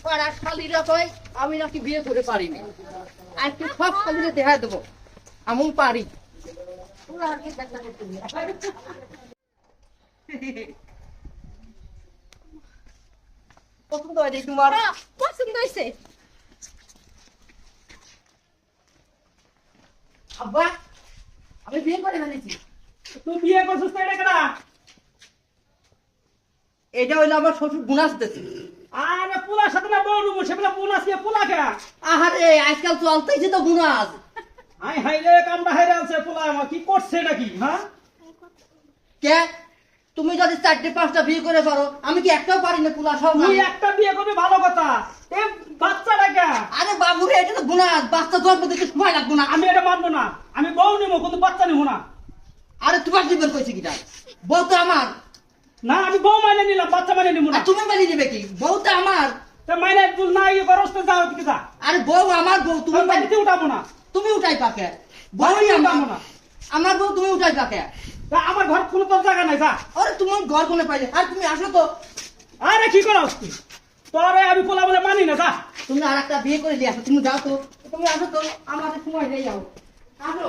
পাড়া শালিরা কয় আমি নাকি বিয়ে করে পারিনি। আজকে সব শালিরে দেখা দেবো আমি পারি। ওরা আর কি দেখা করতে নিয়ে। পছন্দ হয়নি তোমার? পছন্দ হয়েছে। আব্বা আমি বিয়ে করে ফেলেছি। তুই বিয়ে করছিস তো এটা কেনা? এটা হইলো আমার শ্বশুর গুনাস দিতেছে। আরে পোলার সাথে না বউ নেবো, সেগুলো বোনাস দিয়ে পোলা কে? আহারে আজকাল চলতেইছে তো গুনাস। হাই হাই রে, কামড়া হাইরে আছে পোলা আমার, কি করছে এটা কি? হ্যাঁ কে তুমি যদি 4-5টা বিয়ে করে পারো আমি কি একটাও পারি না? পুলা সব তুই আমি। একটা বিয়ে করবি ভালো কথা, এ বাচ্চাটা কে? আরে বাবুরে এটা তো গুনাস, বাচ্চা জন্ম দিতে সময় লাগবে না। আমি এটা মানবো না, আমি বউ নেবো কিন্তু বাচ্চা নেবো না। আরে তোমার দিবেন কইছে কিটা? বউ তো আমার। না আমি বউ মাইনে নিলাম, বাচ্চা মাইনে নিবো না। আর তুমি মানি দিবে কি? বউ তো আমার। তা মাইনে তুই না ইয়ে করস তো যাও কি যা। আরে বউ আমার বউ, তুমি আমি বাড়িতে উঠাবো না, তুমি উঠাই পাকে। বউই বাড়িতে আমার। উঠাবো না। আমার বউ তুমি উঠাই পাকে। তা আমার ঘর কোনো তোর জায়গা নাই, যা। আরে তোমার ঘর কোনে পাইলে? আর তুমি আসো তো। আরে কি করস তুই? তোরে আমি পোলা বলে মানি না, যা। তুমি আর একটা বিয়ে করে দিয়ে আসো। তুমি যাও তো, তুমি আসো তো, আমাদের সময় নেই যাও। আসো।